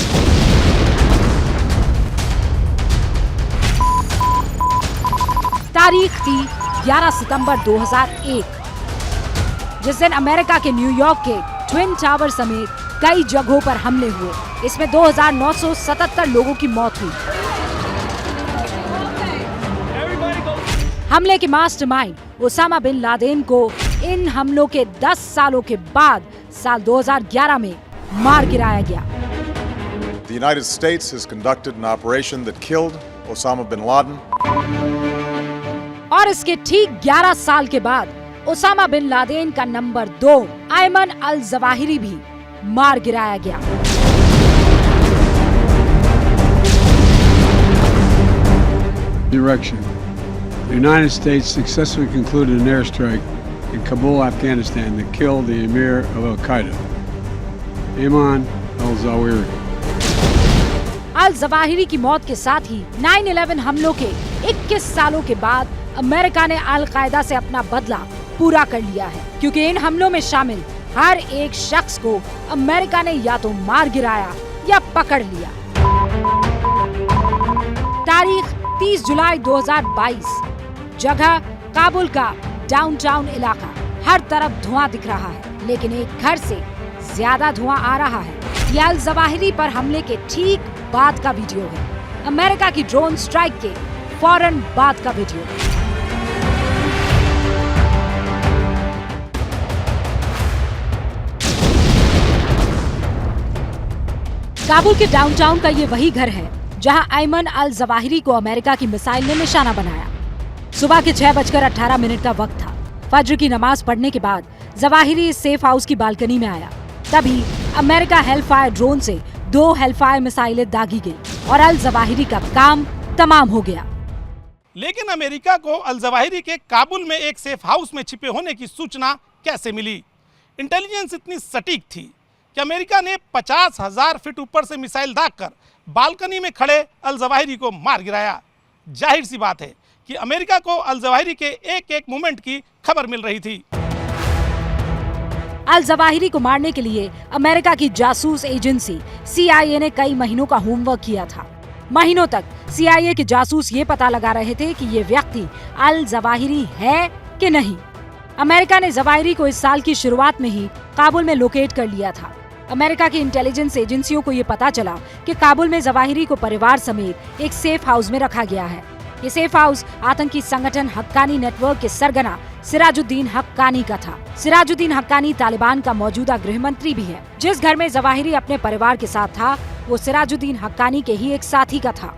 तारीख थी 11 सितंबर 2001, जिस दिन अमेरिका के न्यूयॉर्क के ट्विन टावर समेत कई जगहों पर हमले हुए। इसमें 2977 लोगों की मौत हुई। हमले के मास्टरमाइंड ओसामा बिन लादेन को इन हमलों के 10 सालों के बाद साल 2011 में मार गिराया गया। The United States has conducted an operation that killed Osama bin Laden. और इसके ठीक 11 साल के बाद ओसामा बिन लादेन का नंबर 2 अयमन अल जवाहिरी भी मार गिराया गया। Direction. The United States successfully concluded an airstrike in Kabul, Afghanistan that killed the emir of Al-Qaeda, Ayman al-Zawahiri. Al Zawahiri की मौत के साथ ही 9/11 हमलों के 21 सालों के बाद अमेरिका ने अल कायदा से अपना बदला पूरा कर लिया है, क्योंकि इन हमलों में शामिल हर एक शख्स को अमेरिका ने या तो मार गिराया या पकड़ लिया। तारीख 30 जुलाई 2022। जगह काबुल का डाउनटाउन इलाका। हर तरफ धुआं दिख रहा है, लेकिन एक घर से ज्यादा धुआं आ रहा है। यह अल जवाहिरी पर हमले के ठीक बाद का वीडियो है। अमेरिका की ड्रोन स्ट्राइक के फौरन बाद का वीडियो। काबुल के डाउनटाउन का ये वही घर है जहां अयमन अल जवाहिरी को अमेरिका की मिसाइल ने निशाना बनाया। सुबह के 6:18 का वक्त था। फज्र की नमाज पढ़ने के बाद जवाहिरी इस सेफ हाउस की बालकनी में आया। तभी अमेरिका हेलफायर ड्रोन से 2 हेलफायर मिसाइलें दागी गई और अल जवाहिरी का काम तमाम हो गया। लेकिन अमेरिका को अल जवाहिरी के काबुल में एक सेफ हाउस में छिपे होने की सूचना कैसे मिली? इंटेलिजेंस इतनी सटीक थी कि अमेरिका ने 50,000 फीट ऊपर से मिसाइल दागकर बालकनी में खड़े अल जवाहिरी को मार गिराया। जाहिर सी बात है कि अमेरिका को अल जवाहिरी के एक एक मूवमेंट की खबर मिल रही थी। अल जवाहिरी को मारने के लिए अमेरिका की जासूस एजेंसी CIA ने कई महीनों का होमवर्क किया था। महीनों तक CIA के जासूस ये पता लगा रहे थे कि ये व्यक्ति अल जवाहिरी है कि नहीं। अमेरिका ने जवाहिरी को इस साल की शुरुआत में ही काबुल में लोकेट कर लिया था। अमेरिका की इंटेलिजेंस एजेंसियों को ये पता चला कि काबुल में जवाहिरी को परिवार समेत एक सेफ हाउस में रखा गया है। ये सेफ हाउस आतंकी संगठन हक्कानी नेटवर्क के सरगना सिराजुद्दीन हक्कानी का था। सिराजुद्दीन हक्कानी तालिबान का मौजूदा गृह मंत्री भी है। जिस घर में जवाहिरी अपने परिवार के साथ था वो सिराजुद्दीन हक्कानी के ही एक साथी का था।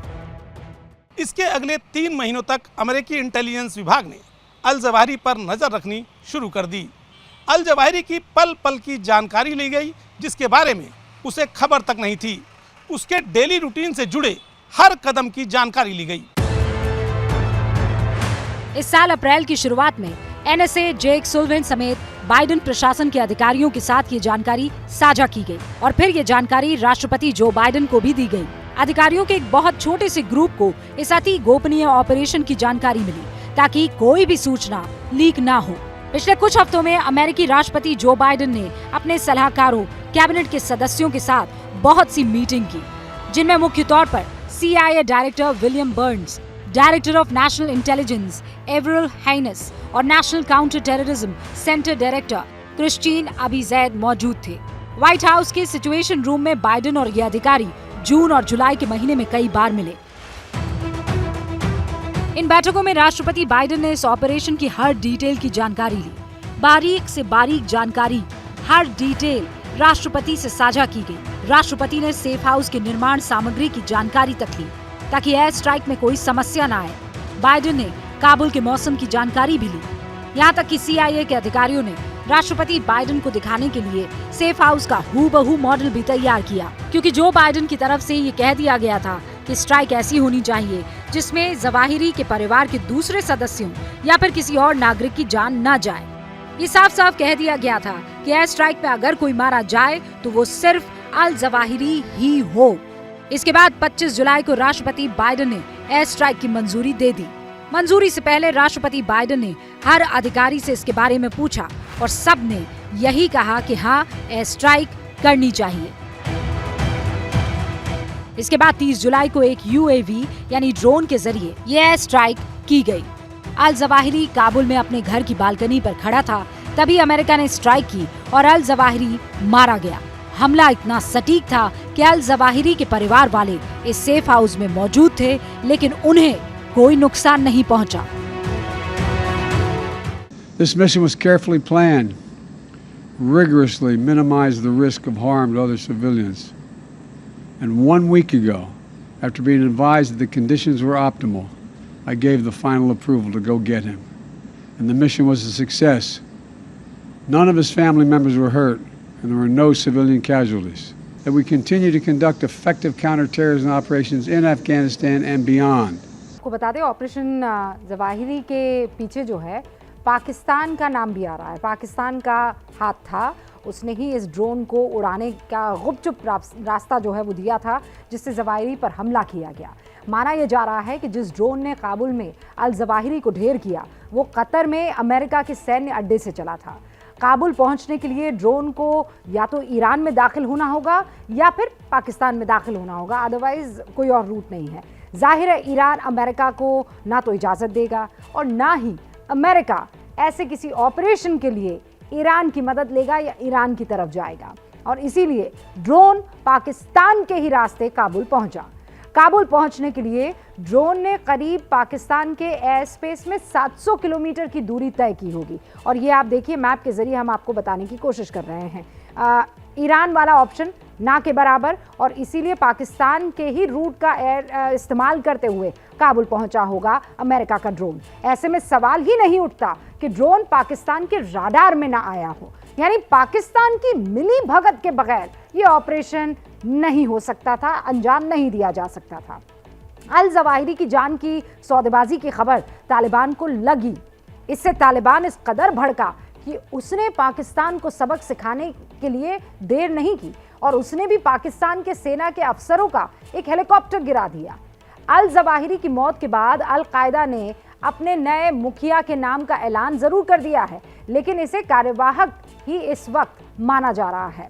इसके अगले 3 महीनों तक अमेरिकी इंटेलिजेंस विभाग ने अल जवाहिरी पर नजर रखनी शुरू कर दी। अल जवाहिरी की पल पल की जानकारी ली गई जिसके बारे में उसे खबर तक नहीं थी। उसके डेली रूटीन से जुड़े हर कदम की जानकारी ली गई। इस साल अप्रैल की शुरुआत में NSA जेक सुल्लिवन समेत बाइडेन प्रशासन के अधिकारियों के साथ ये जानकारी साझा की गई और फिर ये जानकारी राष्ट्रपति जो बाइडेन को भी दी गई। अधिकारियों के एक बहुत छोटे से ग्रुप को इस अति गोपनीय ऑपरेशन की जानकारी मिली ताकि कोई भी सूचना लीक ना हो। पिछले कुछ हफ्तों में अमेरिकी राष्ट्रपति जो बाइडेन ने अपने सलाहकारों, कैबिनेट के सदस्यों के साथ बहुत सी मीटिंग की, जिनमें मुख्य तौर पर CIA director William Burns, director of national intelligence Avril Haines और national counter terrorism centre director Christine Abizaid मौजूद थे। व्हाइट हाउस के सिचुएशन रूम में बाइडेन और ये अधिकारी जून और जुलाई के महीने में कई बार मिले। इन बैठकों में राष्ट्रपति बाइडेन ने इस ऑपरेशन की हर डिटेल की जानकारी ली। बारीक से बारीक जानकारी, हर डिटेल राष्ट्रपति से साझा की गई। राष्ट्रपति ने सेफ हाउस के निर्माण सामग्री की जानकारी तक ली ताकि एयर स्ट्राइक में कोई समस्या न आए। बाइडेन ने काबुल के मौसम की जानकारी भी ली। यहाँ तक कि CIA के अधिकारियों ने राष्ट्रपति बाइडेन को दिखाने के लिए सेफ हाउस का हूबहू मॉडल भी तैयार किया, क्योंकि जो बाइडेन की तरफ से ये कह दिया गया था कि स्ट्राइक ऐसी होनी चाहिए जिसमें जवाहिरी के परिवार के दूसरे सदस्यों या फिर किसी और नागरिक की जान न जाए। ये साफ साफ कह दिया गया था कि एयर स्ट्राइक में अगर कोई मारा जाए तो वो सिर्फ अल जवाहिरी ही हो। इसके बाद 25 जुलाई को राष्ट्रपति बाइडेन ने एयर स्ट्राइक की मंजूरी दे दी। मंजूरी से पहले राष्ट्रपति बाइडेन ने हर अधिकारी से इसके बारे में पूछा और सब ने यही कहा कि हाँ, एयर स्ट्राइक करनी चाहिए। इसके बाद 30 जुलाई को एक UAV यानी ड्रोन के जरिए ये एयर स्ट्राइक की गई। अल जवाहिरी काबुल में अपने घर की बालकनी पर खड़ा था, तभी अमेरिका ने स्ट्राइक की और अल जवाहिरी मारा गया। हमला इतना सटीक था कि अल जवाहिरी के परिवार वाले इस सेफ हाउस में मौजूद थे, लेकिन उन्हें कोई नुकसान नहीं पहुंचा। This mission was carefully planned, rigorously minimized the risk of harm to other civilians. And 1 week ago, after being advised that the conditions were optimal, I gave the final approval to go get him. And the mission was a success. None of his family members were hurt, and there were no civilian casualties. That we continue to conduct effective counterterrorism operations in Afghanistan and beyond. आपको बता दें, operation Zawahiri के पीछे जो है पाकिस्तान का नाम भी आ रहा है। पाकिस्तान का हाथ था, उसने ही इस ड्रोन को उड़ाने का गुपचुप रास्ता जो है वो दिया था, जिससे जवाहिरी पर हमला किया गया। माना यह जा रहा है कि जिस ड्रोन ने काबुल में अल जवाहिरी को ढेर किया वो कतर में अमेरिका के सैन्य अड्डे से चला था। काबुल पहुंचने के लिए ड्रोन को या तो ईरान में दाखिल होना होगा या फिर पाकिस्तान में दाखिल होना होगा, अदरवाइज कोई और रूट नहीं है। जाहिर है ईरान अमेरिका को ना तो इजाज़त देगा और ना ही अमेरिका ऐसे किसी ऑपरेशन के लिए ईरान की मदद लेगा या ईरान की तरफ जाएगा, और इसीलिए ड्रोन पाकिस्तान के ही रास्ते काबुल पहुंचा। काबुल पहुंचने के लिए ड्रोन ने करीब पाकिस्तान के एयर स्पेस में 700 किलोमीटर की दूरी तय की होगी। और ये आप देखिए, मैप के जरिए हम आपको बताने की कोशिश कर रहे हैं। ईरान वाला ऑप्शन ना के बराबर, और इसीलिए पाकिस्तान के ही रूट का इस्तेमाल करते हुए काबुल पहुंचा होगा अमेरिका का ड्रोन। ऐसे में सवाल ही नहीं उठता कि ड्रोन पाकिस्तान के राडार में ना आया हो, यानी पाकिस्तान की मिली भगत के बगैर ये ऑपरेशन नहीं हो सकता था, अंजाम नहीं दिया जा सकता था। अल जवाहिरी की जान की सौदेबाजी की खबर तालिबान को लगी। इससे तालिबान इस कदर भड़का कि उसने पाकिस्तान को सबक सिखाने के लिए देर नहीं की और उसने भी पाकिस्तान के सेना के अफसरों का एक हेलीकॉप्टर गिरा दिया। अल जवाहिरी की मौत के बाद अल कायदा ने अपने नए मुखिया के नाम का ऐलान जरूर कर दिया है, लेकिन इसे कार्यवाहक ही इस वक्त माना जा रहा है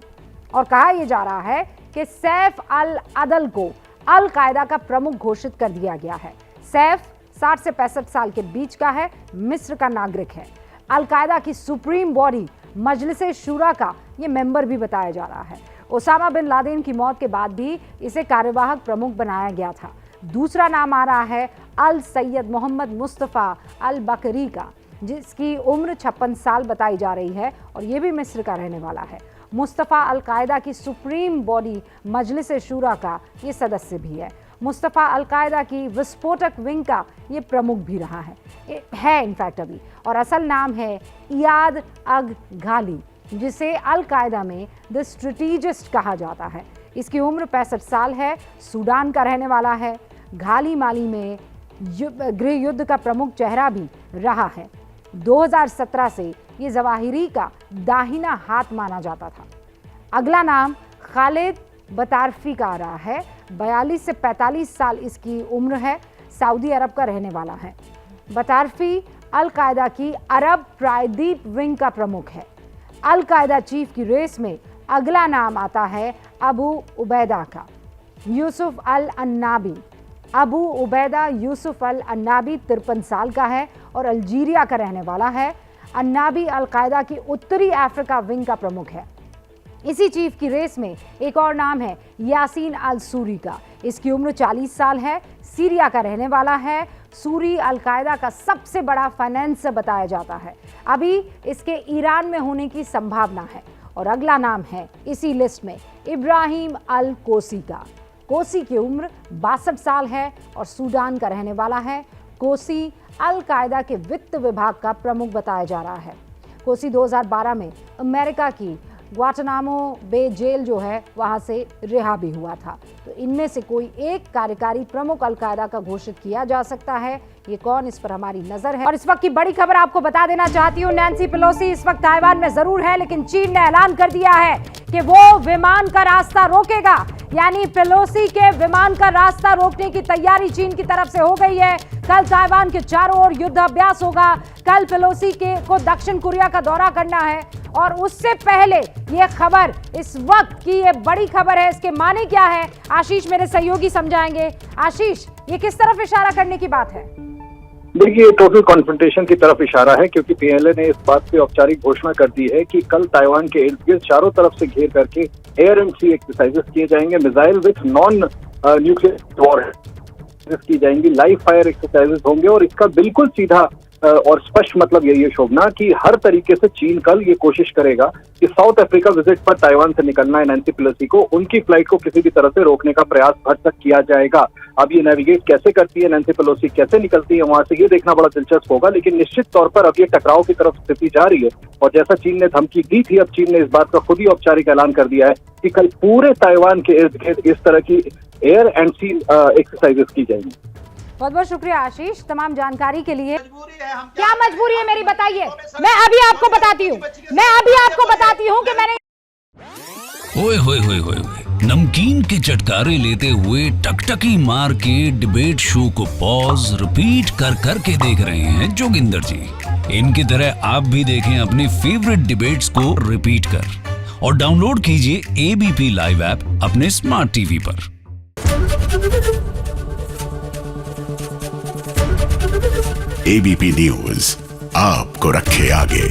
और कहा यह जा रहा है कि सैफ अल अदल को अल कायदा का प्रमुख घोषित कर दिया गया है। सैफ 60 से 65 साल के बीच का है, मिस्र का नागरिक है। अल कायदा की सुप्रीम बॉडी मजलिस शूरा का ये मेंबर भी बताया जा रहा है। ओसामा बिन लादेन की मौत के बाद भी इसे कार्यवाहक प्रमुख बनाया गया था। दूसरा नाम आ रहा है अल सैयद मोहम्मद मुस्तफ़ा अल बकरी का, जिसकी उम्र 56 साल बताई जा रही है और ये भी मिस्र का रहने वाला है। मुस्तफ़ा अल कायदा की सुप्रीम बॉडी मजलिस शूरा का ये सदस्य भी है। मुस्तफ़ा अल कायदा की विस्फोटक विंग का ये प्रमुख भी रहा है इनफैक्ट अभी, और असल नाम है इयाद अग घाली, जिसे अल कायदा में द स्ट्रेटेजिस्ट कहा जाता है। इसकी उम्र 65 साल है, सूडान का रहने वाला है। घाली माली में गृह युद्ध का प्रमुख चेहरा भी रहा है। 2017 से ये जवाहिरी का दाहिना हाथ माना जाता था। अगला नाम खालिद बतारफी का आ रहा है। 42 से 45 साल इसकी उम्र है, सऊदी अरब का रहने वाला है। बतारफी अल कायदा की अरब प्रायद्वीप विंग का प्रमुख है। अल कायदा चीफ की रेस में अगला नाम आता है अबू उबैदा का, यूसुफ अल अन्नाबी। अबू उबैदा यूसुफ अल अन्नाबी 53 साल का है और अल्जीरिया का रहने वाला है। अन्नाबी अल कायदा की उत्तरी अफ्रीका विंग का प्रमुख है। इसी चीफ की रेस में एक और नाम है यासीन अल सूरी का। इसकी उम्र 40 साल है, सीरिया का रहने वाला है। सूरी अल कायदा का सबसे बड़ा फाइनेंसर बताया जाता है। अभी इसके ईरान में होने की संभावना है। और अगला नाम है इसी लिस्ट में इब्राहिम अल कोसी का। कोसी की उम्र 62 साल है और सूडान का रहने वाला है। कोसी अल कायदा के वित्त विभाग का प्रमुख बताया जा रहा है। कोसी 2012 में अमेरिका की ग्वाटानामो बे जेल जो है वहां से रिहा भी हुआ था। तो इनमें से कोई एक कार्यकारी प्रमुख अल कायदा का घोषित किया जा सकता है। ये कौन, इस पर हमारी नजर है। और इस वक्त की बड़ी खबर आपको बता देना चाहती हूँ, नैन्सी पेलोसी इस वक्त ताइवान में जरूर है, लेकिन चीन ने ऐलान कर दिया है कि वो विमान का रास्ता रोकेगा। यानी पेलोसी के विमान का रास्ता रोकने की तैयारी चीन की तरफ से हो गई है। कल ताइवान के चारों ओर युद्ध अभ्यास होगा। कल पेलोसी को दक्षिण कोरिया का दौरा करना है और उससे पहले ये खबर, इस वक्त की ये बड़ी खबर है, इसके माने क्या है आशीष मेरे सहयोगी समझाएंगे। आशीष, ये किस तरफ इशारा करने की बात है? देखिए, टोटल कॉन्फ्रंटेशन की तरफ इशारा है, क्योंकि पीएलए ने इस बात की औपचारिक घोषणा कर दी है कि कल ताइवान के इर्द गिर्द चारों तरफ से घेर करके एयर एंड सी एक्सरसाइजेस किए जाएंगे। Missile with non nuclear war की जाएंगी, लाइव फायर एक्सरसाइजेस होंगे। और इसका बिल्कुल सीधा और स्पष्ट मतलब यही है शोभना कि हर तरीके से चीन कल ये कोशिश करेगा कि साउथ अफ्रीका विजिट पर ताइवान से निकलना है नैन्सी पेलोसी को, उनकी फ्लाइट को किसी भी तरह से रोकने का प्रयास हद तक किया जाएगा। अब ये नेविगेट कैसे करती है नैन्सी पेलोसी, कैसे निकलती है वहां से, ये देखना बड़ा दिलचस्प होगा। लेकिन निश्चित तौर पर अब ये टकराव की तरफ स्थिति जा रही है और जैसा चीन ने धमकी दी थी, अब चीन ने इस बात का खुद ही औपचारिक ऐलान कर दिया है कि कल पूरे ताइवान के इर्द गिर्द इस तरह की एयर एंड सी एक्सरसाइजेस की जाएंगी। बहुत बहुत शुक्रिया आशीष तमाम जानकारी के लिए। क्या मजबूरी है मेरी, बताइए। मैं अभी आपको बताती हूँ कि मैंने ओए होए होए होए नमकीन के चटकारे लेते हुए टकटकी मार के डिबेट शो को पॉज रिपीट कर करके देख रहे हैं जोगिंदर जी। इनकी तरह आप भी देखें अपने फेवरेट डिबेट्स को रिपीट कर और डाउनलोड कीजिए एबीपी लाइव ऐप अपने स्मार्ट टीवी पर। एबीपी न्यूज आपको रखे आगे।